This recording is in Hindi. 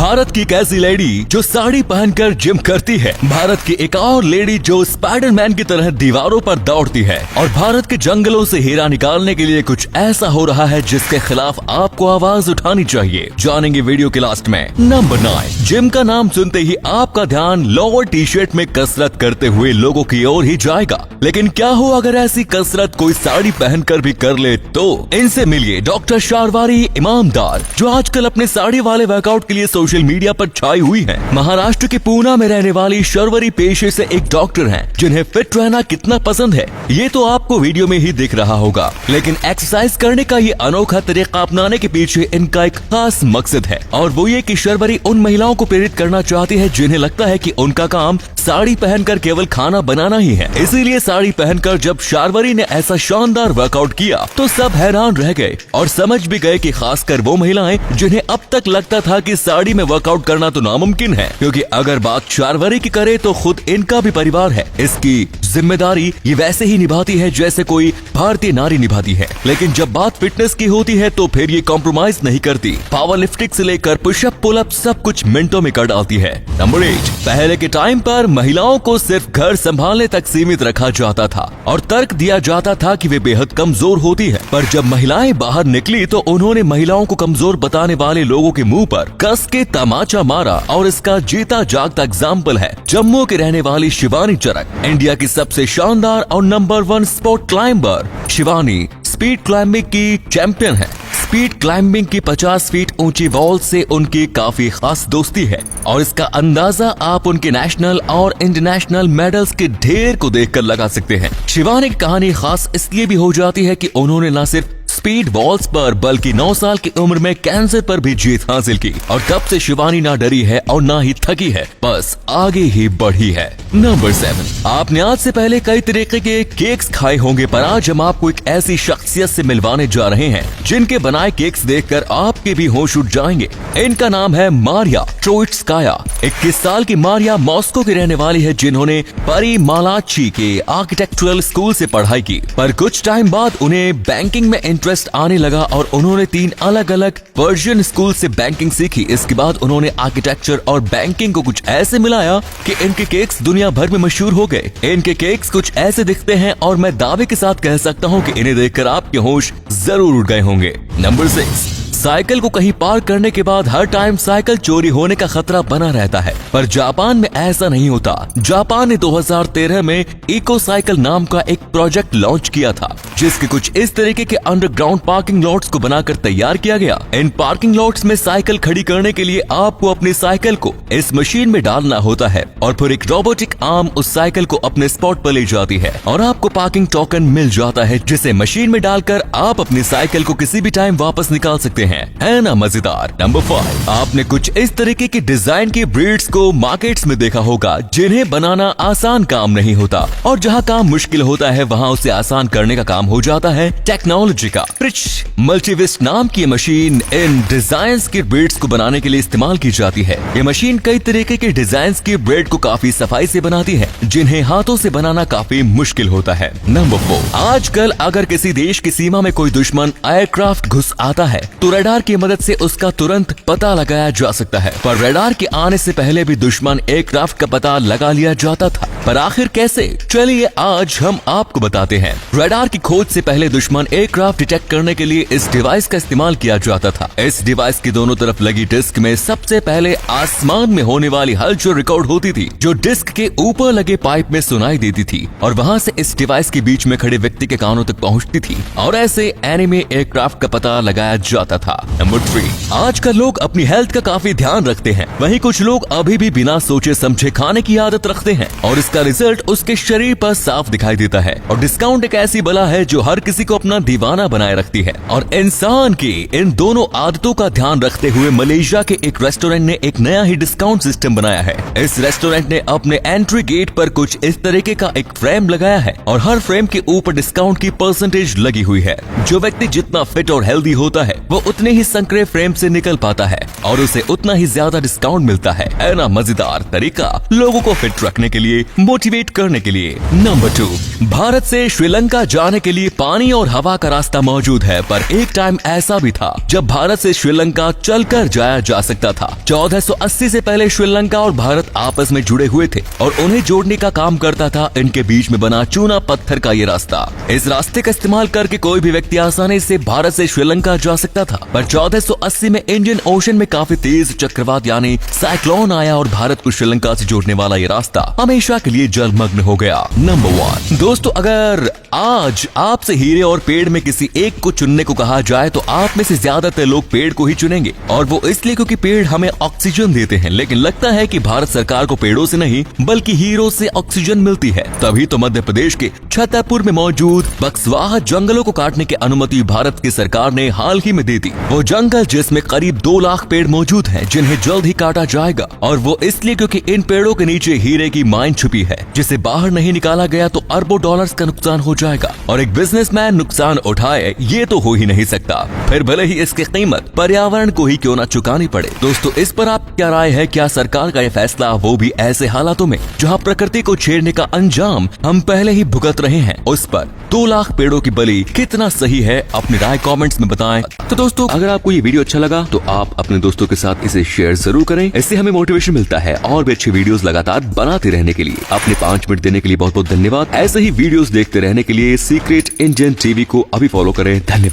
भारत की एक ऐसी लेडी जो साड़ी पहनकर जिम करती है, भारत की एक और लेडी जो स्पाइडरमैन की तरह दीवारों पर दौड़ती है, और भारत के जंगलों से हीरा निकालने के लिए कुछ ऐसा हो रहा है जिसके खिलाफ आपको आवाज उठानी चाहिए। जानेंगे वीडियो के लास्ट में। नंबर 9। जिम का नाम सुनते ही आपका ध्यान लोअर टी शर्ट में कसरत करते हुए लोगों की ओर ही जाएगा, लेकिन क्या हो अगर ऐसी कसरत कोई साड़ी पहनकर भी कर ले तो? इनसे मिलिए डॉक्टर शारवारी इमामदार, जो आजकल अपने साड़ी वाले वर्कआउट के लिए सोशल मीडिया पर छाई हुई हैं। महाराष्ट्र के पूना में रहने वाली शारवारी पेशे से एक डॉक्टर हैं, जिन्हें फिट रहना कितना पसंद है ये तो आपको वीडियो में ही दिख रहा होगा, लेकिन एक्सरसाइज करने का ये अनोखा तरीका अपनाने के पीछे इनका एक खास मकसद है, और वो ये कि शारवारी उन महिलाओं को प्रेरित करना चाहती है जिन्हें लगता है कि उनका काम साड़ी पहनकर केवल खाना बनाना ही है। इसीलिए साड़ी पहनकर जब शारवारी ने ऐसा शानदार वर्कआउट किया तो सब हैरान रह गए और समझ भी गए कि खासकर वो महिलाएं जिन्हें अब तक लगता था कि साड़ी में वर्कआउट करना तो नामुमकिन है, क्योंकि अगर बात शारवारी की करे तो खुद इनका भी परिवार है। इसकी जिम्मेदारी ये वैसे ही निभाती है जैसे कोई भारतीय नारी निभाती है, लेकिन जब बात फिटनेस की होती है तो फिर ये कॉम्प्रोमाइज नहीं करती। पावर लिफ्टिंग से लेकर पुशअप पुलअप सब कुछ मिनटों में कर डालती है। नंबर 8। पहले के टाइम पर महिलाओं को सिर्फ घर संभालने तक सीमित रखा जाता था और तर्क दिया जाता था कि वे बेहद कमजोर होती है, पर जब महिलाएं बाहर निकली तो उन्होंने महिलाओं को कमजोर बताने वाले लोगों के मुंह पर कस के तमाचा मारा, और इसका जीता जागता एग्जाम्पल है जम्मू की रहने वाली शिवानी चरक। इंडिया की सबसे शानदार और number 1 sport climber Shivani speed climbing की चैंपियन है। स्पीड क्लाइंबिंग की 50 फीट ऊंची वॉल से उनकी काफी खास दोस्ती है, और इसका अंदाजा आप उनके नेशनल और इंटरनेशनल मेडल्स के ढेर को देखकर लगा सकते हैं। शिवानी की कहानी खास इसलिए भी हो जाती है कि उन्होंने न सिर्फ स्पीड वॉल्स पर बल्कि 9 साल की उम्र में कैंसर पर भी जीत हासिल की, और तब से शिवानी ना डरी है और ना ही थकी है, बस आगे ही बढ़ी है। नंबर 7। आपने आज से पहले कई तरीके के केक्स खाए होंगे, पर आज हम आपको एक ऐसी शख्सियत से मिलवाने जा रहे हैं जिनके बनाए केक्स देखकर आपके भी होश उठ जाएंगे। इनका नाम है मारिया ट्रोइट्स्काया। 21 साल की मारिया मॉस्को की रहने वाली है, जिन्होंने परिमालाची के आर्किटेक्चरल स्कूल से पढ़ाई की, पर कुछ टाइम बाद उन्हें बैंकिंग में इंटरेस्ट आने लगा और उन्होंने 3 अलग अलग पर्शियन स्कूल से बैंकिंग सीखी। इसके बाद उन्होंने आर्किटेक्चर और बैंकिंग को कुछ ऐसे मिलाया कि इनके केक्स दुनिया भर में मशहूर हो गए। इनके केक्स कुछ ऐसे दिखते हैं और मैं दावे के साथ कह सकता हूँ कि इन्हें देखकर आपके होश जरूर उड़ गए होंगे। नंबर 6। साइकिल को कहीं पार्क करने के बाद हर टाइम साइकिल चोरी होने का खतरा बना रहता है, पर जापान में ऐसा नहीं होता। जापान ने 2013 में इको साइकिल नाम का एक प्रोजेक्ट लॉन्च किया था, जिसके कुछ इस तरीके के अंडरग्राउंड पार्किंग लॉट्स को बनाकर तैयार किया गया। इन पार्किंग लॉट्स में साइकिल खड़ी करने के लिए आपको अपनी साइकिल को इस मशीन में डालना होता है, और फिर एक रोबोटिक आर्म उस साइकिल को अपने स्पॉट पर ले जाती है, और आपको पार्किंग टोकन मिल जाता है, जिसे मशीन में डालकर आप अपनी साइकिल को किसी भी टाइम वापस निकाल सकते हैं। है ना मजेदार। नंबर 5। आपने कुछ इस तरीके की डिजाइन की ब्रीड्स को मार्केट्स में देखा होगा, जिन्हें बनाना आसान काम नहीं होता, और जहाँ काम मुश्किल होता है वहाँ उसे आसान करने का काम हो जाता है टेक्नोलॉजी का। प्रिच मल्टीविस्ट नाम की मशीन इन डिजाइन की ब्रीड्स को बनाने के लिए इस्तेमाल की जाती है। ये मशीन कई तरीके के डिजाइन की ब्रेड को काफी सफाई से बनाती है, जिन्हें हाथों से बनाना काफी मुश्किल होता है। नंबर 4। आजकल अगर किसी देश की सीमा में कोई दुश्मन एयरक्राफ्ट घुस आता है तो रडार की मदद से उसका तुरंत पता लगाया जा सकता है, पर रडार के आने से पहले भी दुश्मन एयरक्राफ्ट का पता लगा लिया जाता था, पर आखिर कैसे? चलिए आज हम आपको बताते हैं। रडार की खोज से पहले दुश्मन एयरक्राफ्ट डिटेक्ट करने के लिए इस डिवाइस का इस्तेमाल किया जाता था। इस डिवाइस की दोनों तरफ लगी डिस्क में सबसे पहले आसमान में होने वाली हलचल रिकॉर्ड होती थी, जो डिस्क के ऊपर लगे पाइप में सुनाई देती थी, और वहाँ से इस डिवाइस के बीच में खड़े व्यक्ति के कानों तक पहुँचती थी, और ऐसे एनिमे एयरक्राफ्ट का पता लगाया जाता था। नंबर 3। आजकल लोग अपनी हेल्थ का काफी ध्यान रखते हैं, वहीं कुछ लोग अभी भी बिना सोचे समझे खाने की आदत रखते हैं, और इसका रिजल्ट उसके शरीर पर साफ दिखाई देता है। और डिस्काउंट एक ऐसी बला है जो हर किसी को अपना दीवाना बनाए रखती है, और इंसान की इन दोनों आदतों का ध्यान रखते हुए मलेशिया के एक रेस्टोरेंट ने एक नया ही डिस्काउंट सिस्टम बनाया है। इस रेस्टोरेंट ने अपने एंट्री गेट पर कुछ इस तरीके का एक फ्रेम लगाया है, और हर फ्रेम के ऊपर डिस्काउंट की परसेंटेज लगी हुई है। जो व्यक्ति जितना फिट और हेल्दी होता है वो उतने उतने ही संकरे फ्रेम से निकल पाता है और उसे उतना ही ज्यादा डिस्काउंट मिलता है ना मजेदार तरीका लोगों को फिट रखने के लिए, मोटिवेट करने के लिए। नंबर 2, भारत से श्रीलंका जाने के लिए पानी और हवा का रास्ता मौजूद है, पर एक टाइम ऐसा भी था जब भारत से श्रीलंका चलकर जाया जा सकता था। 1480 से पहले श्रीलंका और भारत आपस में जुड़े हुए थे और उन्हें जोड़ने का काम करता था इनके बीच में बना चूना पत्थर का ये रास्ता। इस रास्ते का इस्तेमाल करके कोई भी व्यक्ति आसानी से भारत से श्रीलंका जा सकता था, पर 1480 में इंडियन ओशन में काफी तेज चक्रवात यानी साइक्लोन आया और भारत को श्रीलंका से जोड़ने वाला ये रास्ता हमेशा के लिए जलमग्न हो गया। नंबर 1, दोस्तों अगर आज आपसे हीरे और पेड़ में किसी एक को चुनने को कहा जाए तो आप में से ज्यादातर लोग पेड़ को ही चुनेंगे, और वो इसलिए क्योंकि पेड़ हमें ऑक्सीजन देते हैं। लेकिन लगता है कि भारत सरकार को पेड़ों से नहीं बल्कि हीरों से ऑक्सीजन मिलती है। तभी तो मध्य प्रदेश के छतरपुर में मौजूद बक्सवाहा जंगलों को काटने की अनुमति भारत की सरकार ने हाल ही में दे दी। वो जंगल जिसमें करीब 2 लाख पेड़ मौजूद हैं, जिन्हें जल्द ही काटा जाएगा, और वो इसलिए क्योंकि इन पेड़ों के नीचे हीरे की माइन छुपी है, जिसे बाहर नहीं निकाला गया तो अरबों डॉलर्स का नुकसान हो जाएगा, और एक बिजनेसमैन नुकसान उठाए ये तो हो ही नहीं सकता, फिर भले ही इसकी कीमत पर्यावरण को ही क्यों न चुकानी पड़े। दोस्तों इस पर आप क्या राय है? क्या सरकार का ये फैसला वो भी ऐसे हालातों में जहाँ प्रकृति को छेड़ने का अंजाम हम पहले ही भुगत रहे हैं, उस पर 2 लाख पेड़ों की बलि कितना सही है? अपनी राय कमेंट्स में बताएं। तो दोस्तों अगर आपको ये वीडियो अच्छा लगा तो आप अपने दोस्तों के साथ इसे शेयर जरूर करें, इससे हमें मोटिवेशन मिलता है और भी अच्छी वीडियोस लगातार बनाते रहने के लिए। अपने 5 मिनट देने के लिए बहुत बहुत धन्यवाद। ऐसे ही वीडियोस देखते रहने के लिए सीक्रेट इंडियन टीवी को अभी फॉलो करें। धन्यवाद।